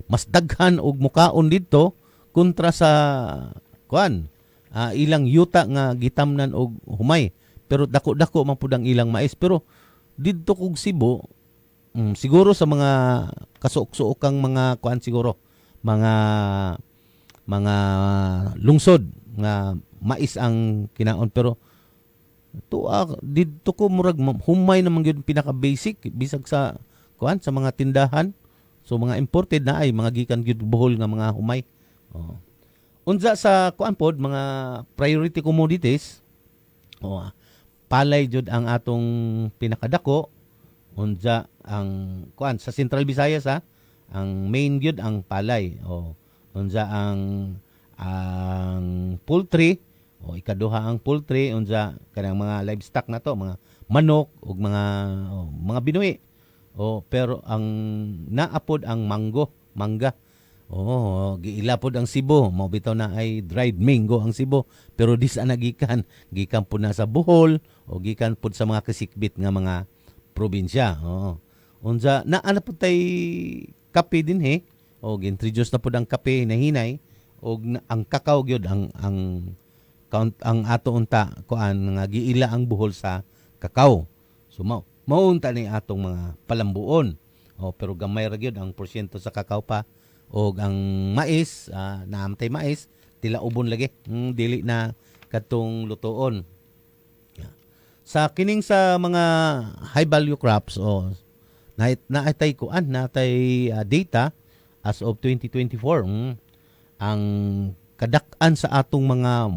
mas daghan og mukaon didto kontra sa kuan ilang yuta nga gitamnan og humay, pero dako-dako man pud ang ilang mais. Pero didto kog Cebu siguro sa mga kasuok-suokang mga kuan siguro mga lungsod nga mais ang kinaon, pero didto ko murag humay naman gyud pinaka basic bisag sa kuan sa mga tindahan. So mga imported na ay mga gikan gyud Bohol nga mga humay. Unsa sa kuan pod mga priority commodities, palay jud ang atong pinakadako. Unsa ang kuan sa Central Visayas ang main gyud ang palay. Unsa ang poultry, ikaduha ang poultry, unsa kanang mga livestock na to, mga manok ug mga binuhi. Pero ang naapod ang mangga. Giila pod ang Cebu, mao bitaw na ay dried mango ang Cebu, pero dis gikan po na sa Bohol o gikan pod sa mga kasikbit nga mga probinsya. Unsa naa pod tay kape dinhi, gi-introduce na pod ang kape na hinay og ang kakao gyud ang ato unta kuan nga giila ang Bohol sa kakao. So maunta ni atong mga palambuon. Pero gamay ra gyud ang porsyento sa kakao pa. Og ang mais, naamtay mais, tila ubon lagi. Dili na katong lutoon. Sa kining sa mga high value crops, naatay kuan, naatay data as of 2024. Ang kadak-an sa atong mga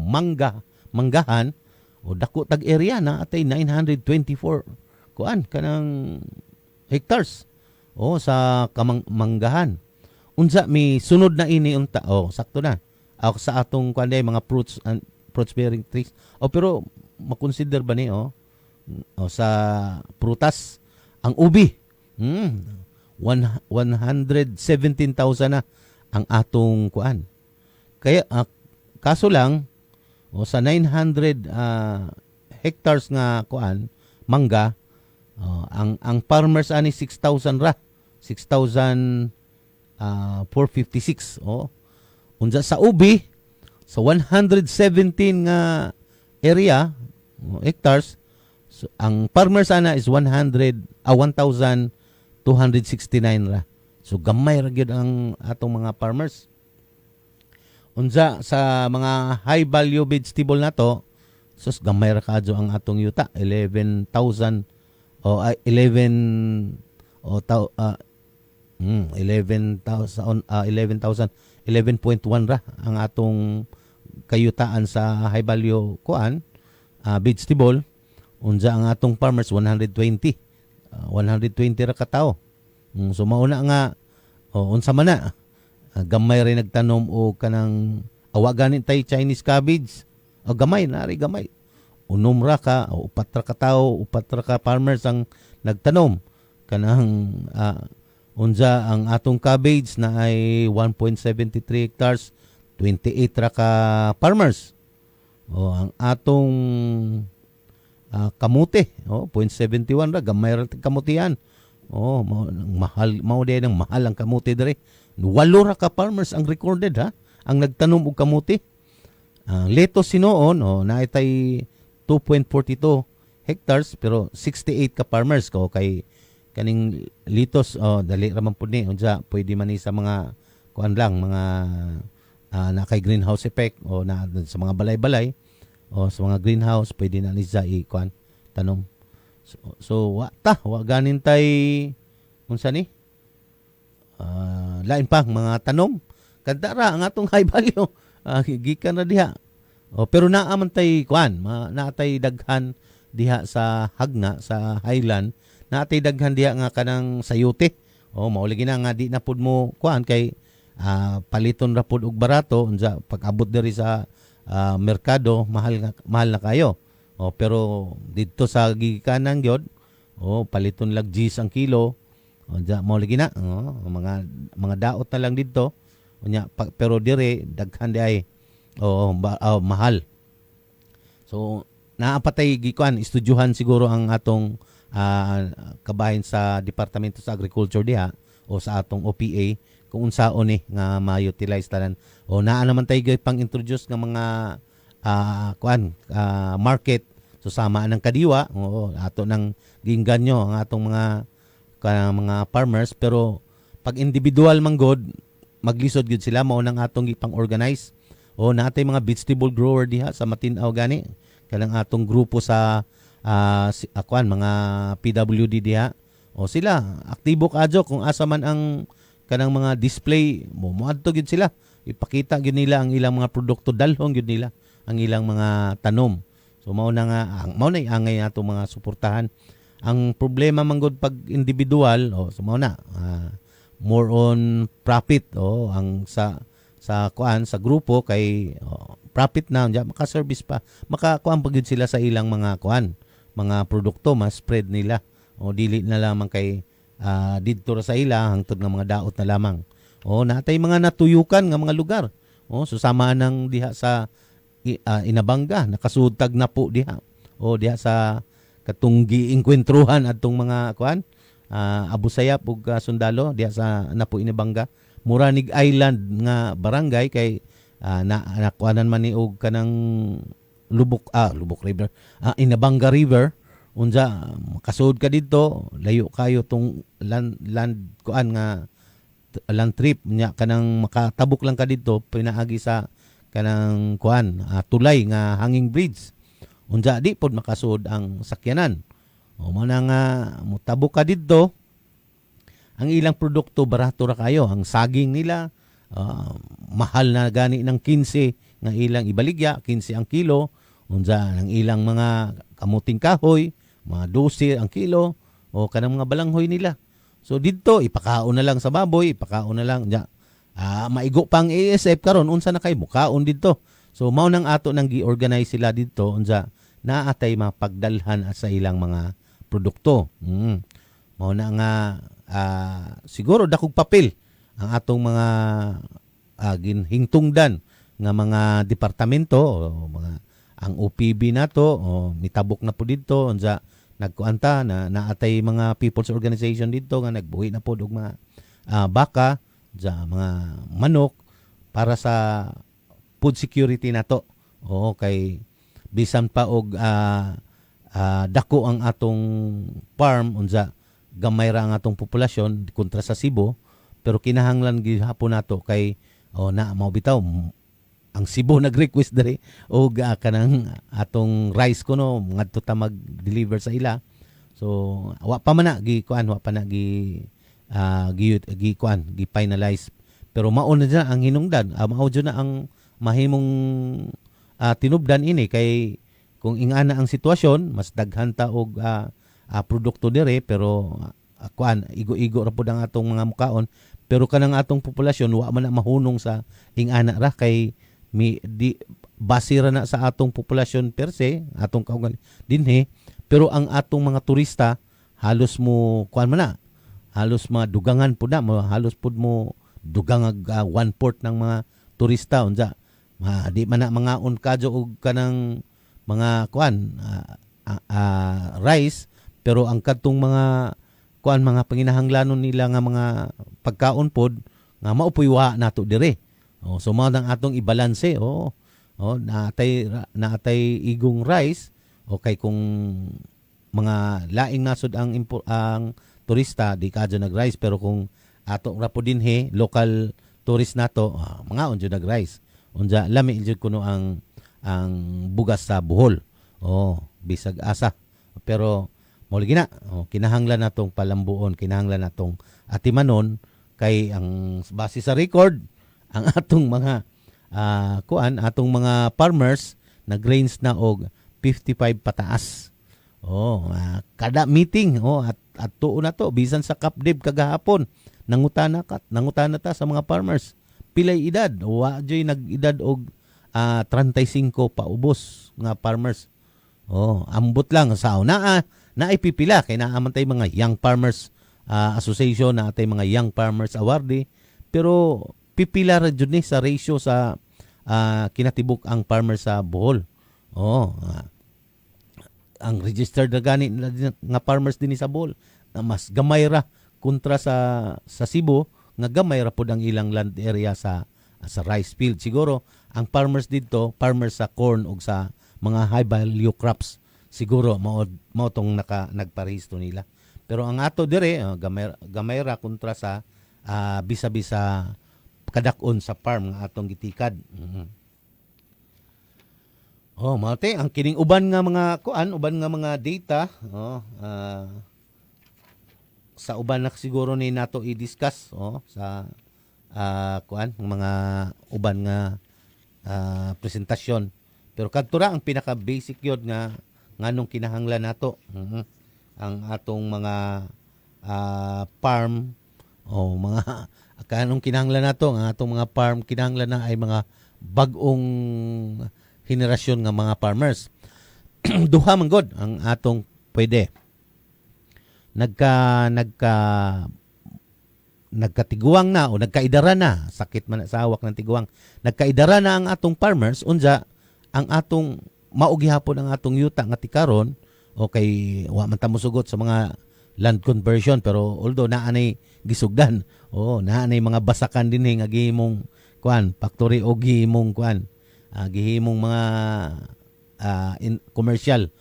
manggahan, dako tag area na atay 924 kuan kanang hectares sa manggahan. Unsa mi sunod na ini unta sakto na sa atong kuan mga fruits bearing trees. Pero makonsider ba ni sa prutas ang ubi 117,000 na ang atong kuan. Kaya kaso lang sa 900 hectares nga kuan mangga, ang farmers ani 6,000 ra. 6,456. Unsa sa ubi sa 117 nga area hectares, so, ang farmer sana is 1,269 ra. So gamay ra gyud ang atong mga farmers. Unsa sa mga high value vegetable nato, sus gamay ra kadyo ang atong yuta, 11,000 o 11 o 11.1 ra ang atong kayutaan sa high value vegetable. Unsa ang atong farmers 120 ra ka tawo. So mauna nga unsa man na gamay rin nagtanom o kanang awagan tay Chinese cabbage. Gamay na ri gamay. Unom ra ka o upat ra ka tawo, upat ra ka farmers ang nagtanom kanang unsa ang atong cabbage na ay 1.73 hectares, 28 ra ka farmers. Ang atong kamote, 0.71 ra, gamay ra kamutian. Mahal din ang mahal ang kamote dire. 8 ra ka farmers ang recorded ang nagtanom og kamote. Lettuce sinoon, naitay 2.42 hectares pero 68 ka farmers ko kay kaning litos dali ra man pud ni unsa pwede man ni sa mga kuan lang mga na kay greenhouse effect o na sa mga balay-balay o sa mga greenhouse pwede na ni sa kuan tanom. So wa ganin tay unsa ni lain pa mga tanom kadta ra ang atong high value gikan ra diha. Pero naaman tay kuan naatay daghan diha sa Hagna sa Highland, naatay daghan diha nga kanang sayote. Mauli na nga di na pud mo kuan kay paliton ra pud og barato unsa pag-abot diri sa merkado mahal na kayo. Pero didto sa gikanan gyud paliton lag G's ang kilo. Unsa mauli na mga daot na lang didto. Unya pero dire daghan di ay mahal. So naapatay gikuan estudyuhan siguro ang atong kabahin sa Departamento sa Agriculture diha o sa atong OPA kung unsaon ni nga ma-utilize tanan naa naman tay pang introduce nga mga market so sama ng kadiwa ato nang ginganyo ang atong mga farmers pero pag individual man god maglisod gud sila mao nang atong gipang-organize natay mga vegetable grower diha sa Matin-aw gani kanang atong grupo sa mga PWD diha sila aktibo kadyo kung asa man ang kanang mga display moadto gyud sila ipakita gyud nila ang ilang mga produkto dalhon gyud nila ang ilang mga tanom so mao na angay atong mga suportahan ang problema man gud pag individual so mao na more on profit ang sa grupo kay profit na maka-service pa makakuan pa gyud sila sa ilang mga mga produkto mas spread nila dili na lamang kay didto ra sa ila hangtod nga mga daot na lamang natay mga natuyukan nga mga lugar susama nang diha sa Inabanga nakasudtag na po diha diha sa katunggi enkwentruhan adtong mga Abu Sayyaf ug sundalo diha sa Napo Inabanga Muranig Island nga barangay kay nakuanan man ni og kanang Lubok River Inabanga River unsa makasud ka didto layo kayo tong land nga land trip nya kanang makatabok lang ka didto pinaagi sa kanang tulay nga hanging bridge unsa di pod makasud ang sakyanan mao na nga motabok ka didto ang ilang produkto barato ra kayo ang saging nila mahal na gani ng 15 nga ilang ibaligya 15 ang kilo unsa ang ilang mga kamuting kahoy mga 12 ang kilo kanang mga balanghoy nila so didto ipakaon na lang sa baboy ipakaon na lang maigo pang ASF karon unsa na kay mukaon didto so mao nang ato nang gi-organize sila didto unsa naatay mapagdalhan sa ilang mga produkto mao na nga siguro dakog papel ang atong mga ginhingtungdan nga mga departamento mga ang OPB nato mitabok na po didto unsa nagkuanta na naatay mga people's organization didto nga nagbuhi na po og mga baka sa mga manok para sa food security nato. Oo, kay bisan pa og dako ang atong farm unsa gamay ra ang atong populasyon kontra sa Cebu, pero kinahanglan gihapon nato kay na mao bitaw ang Cebu nag-request diri og kanang atong rice kuno ngadto ta mag-deliver sa ila. So wa pa man na gi finalize, pero mao na dyan ang hinungdan, mao dyan na ang mahimong tinubdan ini kay kung ingana ang sitwasyon mas daghan ta og produkto dire, pero igo-igo ra pud ang atong mga mukaon, pero kanang atong populasyon wa man na mahunong sa ingana ra kay basira na sa atong populasyon per se atong kaugali dinhi, pero ang atong mga turista halos mo halos madugangan pud na halos pud mo dugang 1/4 ng mga turista unsa di man na mga kadyo og kanang mga rice, pero ang kadtong mga mga panginahanglanon nila nga mga pagkaon pod nga maupoy wa nato dire. So mao nang atong ibalanse. Naatay igong rice kay kung mga laing nasod ang turista di kadyo nag-rice, pero kung ato ra po dinhi local tourist nato mga unjo nag-rice. Unja lami jud kuno ang bugas sa Bohol. Bisag asa. Pero mao gina kinahanglan natong palambuon, kinahanglan natong atimanon kay ang base sa record ang atong mga atong mga farmers nag-range na og 55 pataas. Kada meeting at tuon na to bisan sa Capdeb kagahapon nangutana ta sa mga farmers pilay edad, wa joy nag-edad og 35 pa ubos nga farmers. Ambot lang sa na ipipila kay naamantay mga Young Farmers Association, na atay mga Young Farmers Awardee, pero pipila ra jud ni sa ratio sa kinatibuk ang farmer sa Bohol. Ang registered na gani nga farmers din sa Bohol na mas gamay ra kontra sa Cebu nga gamay ra pud ang ilang land area sa rice field. Siguro ang farmers dito, farmers sa corn ug sa mga high value crops, siguro mao tong nagparehisto nila. Pero ang ato dire gamay ra kontra sa bisa-bisa kadakon sa farm nga atong gitikad. Malte ang kining uban nga mga data sa uban na siguro ni nato i-discuss sa mga uban nga presentasyon. Pero kadto ra ang pinaka basic yun nga nganong kinahanglan nato ang atong mga farm mga kanong kinahanglan nato ang atong mga farm kinahanglan na ay mga bag-ong henerasyon nga mga farmers. Duha man gud ang atong pwede. Nagkatiguang na o nagkaidara na, sakit man sa hawak ng tiguang, nagkaidara na ang atong farmers, unja ang atong maugihapon ang atong yuta nga tikaron kay wa man ta mosugot sa mga land conversion, pero although naanay gisugdan naanay mga basakan dinhi nga gihimong factory o gihimong gihimong mga commercial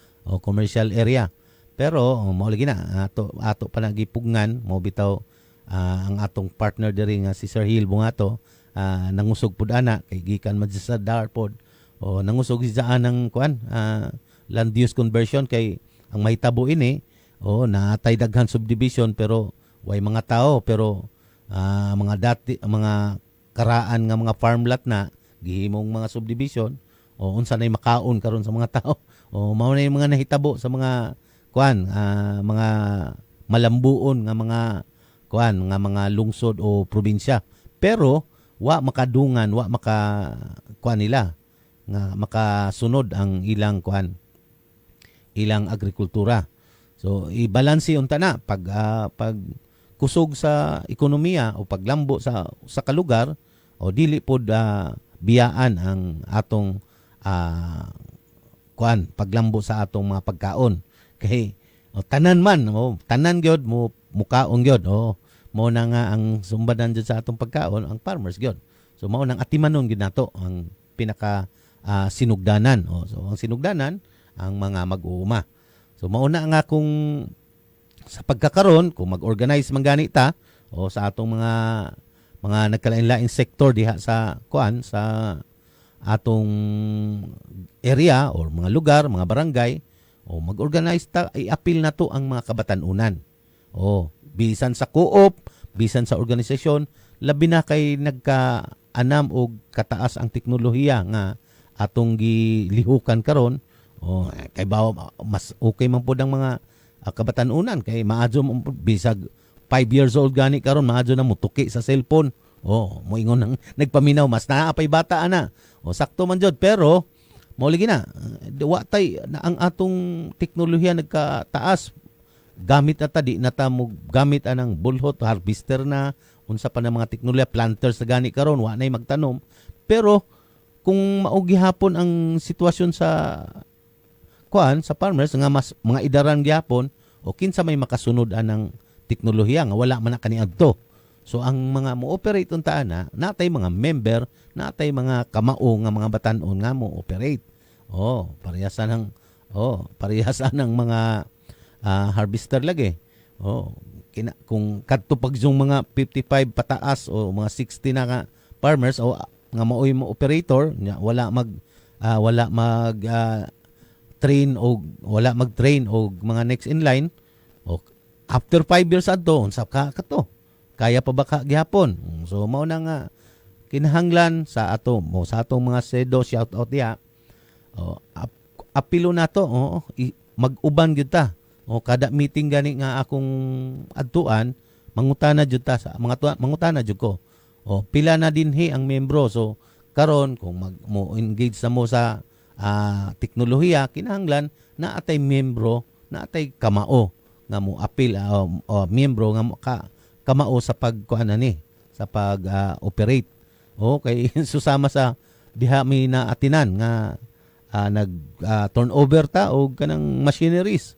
area. Pero mao lagi na ato pa nagipugnan mo bitaw ang atong partner diri nga si Sir Hill Bungato nangusog pud ana kay gikan man sa Darpod nangusog siya ng land use conversion kay ang mahitabo ini natay daghan subdivision pero way mga tao, pero mga karaan nga mga farmlot na gihimong mga subdivision unsa nay makaon karon sa mga tao mao na yung mga nahitabo sa mga mga malambuon nga mga lungsod o probinsya, pero wa makadungan, wa nila nga makasunod ang ilang agrikultura. So ibalanse unta na pag kusog sa ekonomiya o paglambo sa kalugar dili pod biyaan ang atong paglambo sa atong mga pagkaon. Kay tanan gyud mukaon gyud mo na nga ang sumbadan jud sa atong pagkaon ang farmers gyud. So mao nang atimanon gid nato ang pinaka sinugdanan. So ang sinugdanan ang mga mag-uuma. So mauna nga kung sa pagkakaron kung mag-organize man gani ta sa atong mga nagkalain-laing sektor diha sa sa atong area or mga lugar, mga barangay, mag-organize ta, i-appeal na to ang mga kabatanunan. Bisan sa co-op, bisan sa organisasyon, labi na kay nagka-anam og kataas ang teknolohiya nga atong gilihukan karon. Kay bawo mas okay man pud ang mga kabatanunan kay maadyo bisag 5 years old gani karon maadyo na mutuki sa cellphone. Moingon nang nagpaminaw mas naapay bata ana. Sakto man jud pero mao lagi na wa tay na ang atong teknolohiya nagkataas. Gamit na di na ta mo gamit anang bulhot, harvester na, unsa pa na mga teknolohiya, planters na gani karon wa nay magtanom. Pero kung mao gihapon ang sitwasyon sa sa farmers nga mas mga idaran gyapon kinsa may makasunod anang teknolohiya nga wala man na kaniadto. So ang mga mo-operate unta na natay mga member, natay mga kamao nga mga batan-on nga mo-operate. Parehasan ng mga harvester lagi. Kung kadto pag yung mga 55 pataas o mga 60 na nga farmers nga maoy mo operator, wala mag train o wala mag-train o mga next in line. After 5 years adto unsa ka kato? Kaya pa ba gihapon? So mao na nga kinahanglan sa atong mga sedo shout out diha. Apilo nato mag-uban gyud ta. Kada meeting gani nga akong adtuan mangutana jud ta sa mangutana jud ko. Pila na dinhi ang membro. So karon kung mo engage na mo sa teknolohiya kinahanglan na atay membro, na atay kamao nga mo apil membro nga kamao sa sa pag-operate. Kay susama sa diha mi na atinan nga turnover ta og kanang machineries.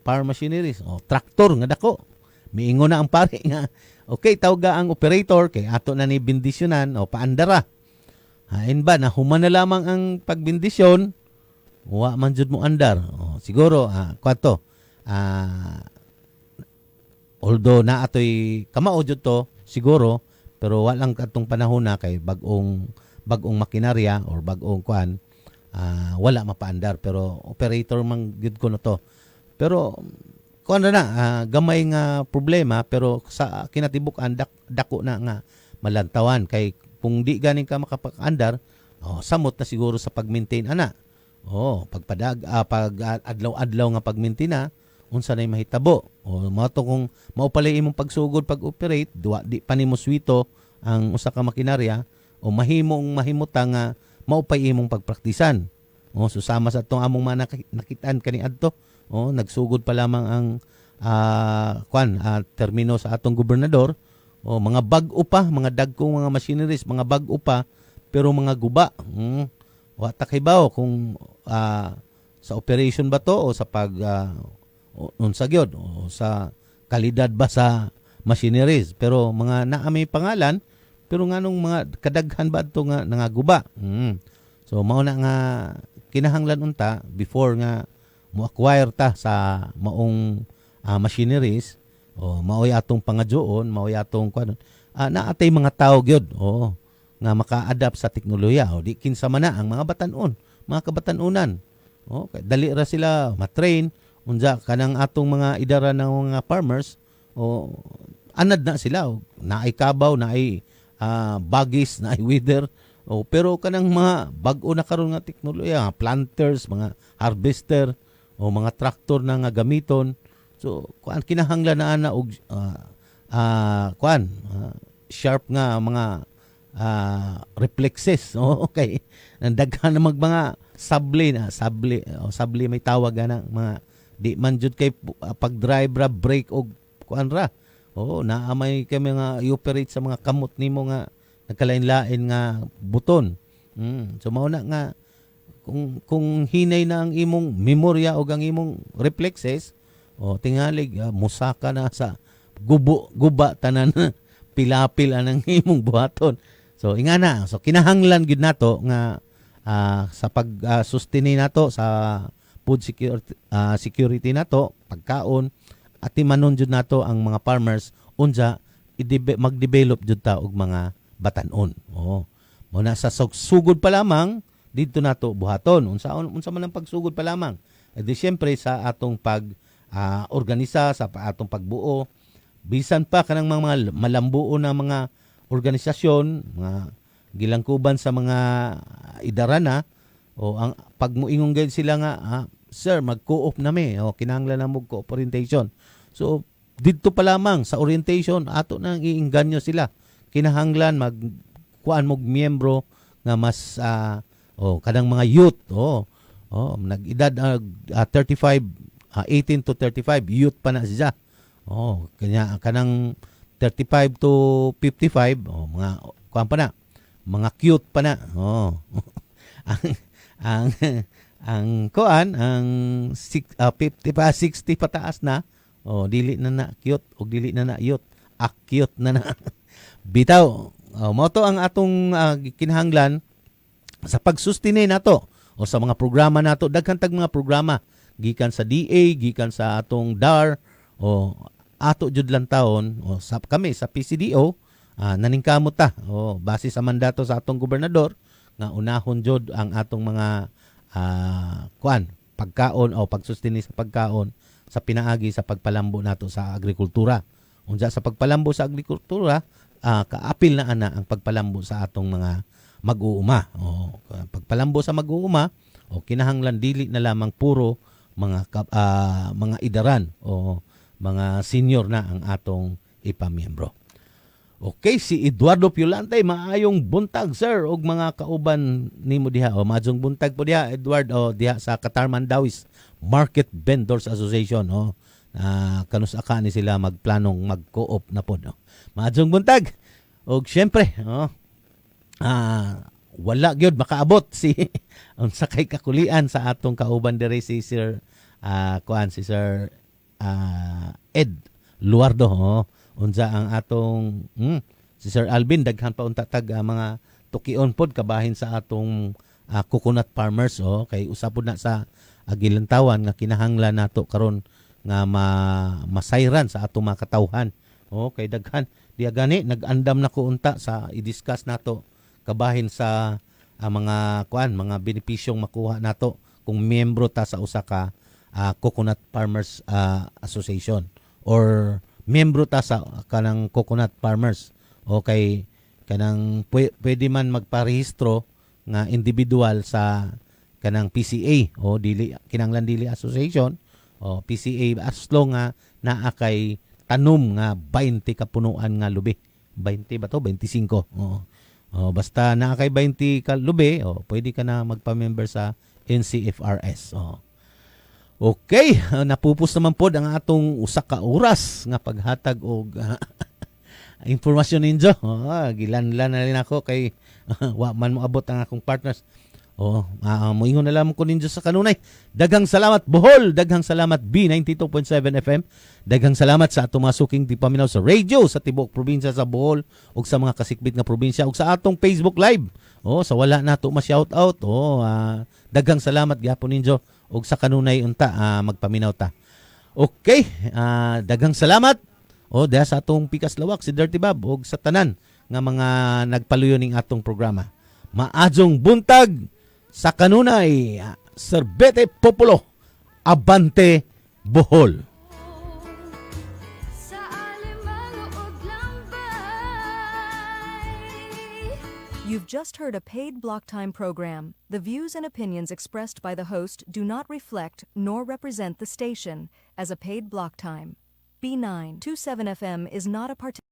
Power machineries. Traktor nga dako. Miingon na ang pare nga okay tawga ang operator kay ato na ni bendisyonan paandara. Hain ba na human na lamang ang pagbendisyon wa man jud mo andar. Siguro kwato although na atoy kamao jud to siguro pero walang katong panahon na kay bagong makinarya or bagong wala mapaandar pero operator man gud ko no to. Pero gamay nga problema pero sa kinatibuk-an dako na nga malantawan kay kung di ganing ka makapag-andar samot na siguro sa pag-maintain ana. Pag adlaw-adlaw nga pag-maintain na unsa nay mahitabo. Mao to kung mao pala imong pagsugod pag-operate di pa nimo swito ang usa ka makinarya mahimuta nga mao pa imong pagpraktisan. Susama sa atong among mga nakitaan kaniadto. Nagsugod pa lamang ang termino sa atong gobernador. Mga bag-o pa, mga dagkong mga machineries, mga bag-o pa, pero mga guba. Wata kay bawo kung sa operation ba to o sa unsa gyud o sa kalidad ba sa machineries. Pero mga naamay pangalan, pero nganong mga kadaghan ba ito nga nangaguba. So mao na nga kinahanglan unta before nga mo-acquire ta sa maong machineries maoy atong pangadyoon, maoy atong naatay mga tao gyud nga maka-adapt sa teknolohiya. Di kinsa man na ang mga batan-on, mga kabatanunan. Dali ra sila matrain unja kanang atong mga idara ng mga farmers anad na sila naay kabaw, naay bagis, naay weather. Pero kanang mga bag-o na karon nga teknolohiya, planters, mga harvester, mga traktor na nga gamiton. So kinahanglan na ana og sharp nga mga reflexes. Okay. Daghan na mga sabli may tawag ana mga di man jud kay pag-drive ra brake og ra. Naamay kay mga i-operate sa mga kamot nimo nga nagkalain-lain nga buton. So mao na nga kung hinay na ang imong memorya o ang imong reflexes, tingalig musaka na sa guba tanan pilapil anang imong buhaton. So ingana, so kinahanglan gid nato nga sa pag sustain nato sa food security nato, pagkaon at timanon jud nato ang mga farmers unja mag-develop jud ta og mga batan-on. Muna sa sugod pa lamang dito nato buhaton unsa man ang pagsugod pa lamang. Di syempre sa atong pag organisa sa atong pagbuo bisan pa kanang mga malambuo na mga organisasyon, mga gilangkuban sa mga idarana o ang pagmuingon gayud sila nga sir mag-co-op nami o kinahanglan na mo co-op orientation. So didto pa lamang sa orientation ato nang iingganyo sila. Kinahanglan magkuan mo miyembro nga mas kanang mga youth nag-edad 35 18 to 35 youth pa na siya. Kanya kanang 35 to 55 mga kuan pa na. Mga cute pa na. ang kuan ang 50 pa 60 pataas na. Dili na cute o dili na youth. Cute na. Bitaw. Mo to ang atong kinahanglan sa pagsustain nato o sa mga programa nato. Daghan tag mga programa gikan sa DA, gikan sa atong DAR o ato jud lang taon o sa kami sa PCDO naningkamot ta base sa mandato sa atong gobernador nga unahon jud ang atong mga pagkaon o pagsustain sa pagkaon sa pinaagi sa pagpalambo nato sa agrikultura. Unsa sa pagpalambo sa agrikultura kaapil na ana ang pagpalambo sa atong mga mag-uuma. Pagpalambo sa mag-uuma kinahanglan dili na lamang puro mga idaran o mga senior na ang atong ipamiyembro. Okay, si Eduardo Piolante, maayong buntag sir og mga kauban nimo diha o maayong buntag po diha Edward diha sa Katarman Dawis Market Vendors Association kanus-aka ni sila magplanong mag-co-op na pod. Maayong buntag. Og syempre wala gyud makaabot si unsa kay kakulian sa atong kauban diri si Sir si Sir Ed Luardo unsa ang atong si Sir Alvin daghan pa unta tag mga tukion pod kabahin sa atong coconut farmers kay usapod na sa agilantawan nga kinahanglan nato karon nga masayran sa atong mga katawhan kay daghan diya gani nag-andam na ko unta sa i-discuss nato kabahin sa mga mga benepisyong makuha nato kung miyembro ta sa usa ka Coconut Farmers Association or miyembro ta sa kanang coconut farmers kay kanang pwede man magparehistro nga individual sa kanang PCA dili kinanglan dili association PCA as long nga naa kay tanom nga 20 ka punuan nga lubi 20 ba to 25 basta naa kay 20 ka lubi pwede ka na magpa-member sa NCFRS Okay, napupos naman po ang atong usa ka oras nga paghatag og impormasyon ninyo. Gilan-lan na rin ako kay wa man mo abot ang akong partners. Moingon na lang ko ninyo sa kanunay. Daghang salamat Bohol, daghang salamat B92.7 FM. Daghang salamat sa atong mga suking tipaminaw sa radio sa tibuok probinsya sa Bohol ug sa mga kasikbit nga probinsya ug sa atong Facebook Live. Sa wala nato ma-shout out. Daghang salamat gyapon ninyo ug sa kanunay unta magpaminaw ta. Okay, daghang salamat. Diha sa atong Pikas Lawak si Dirty Bob ug sa tanan nga mga nagpaluyo ning atong programa. Maadjong buntag sa kanunay Serbete Populo Abante Bohol. Sa alimango ug lambay. You've just heard a paid block time program. The views and opinions expressed by the host do not reflect nor represent the station as a paid block time. B927 FM is not a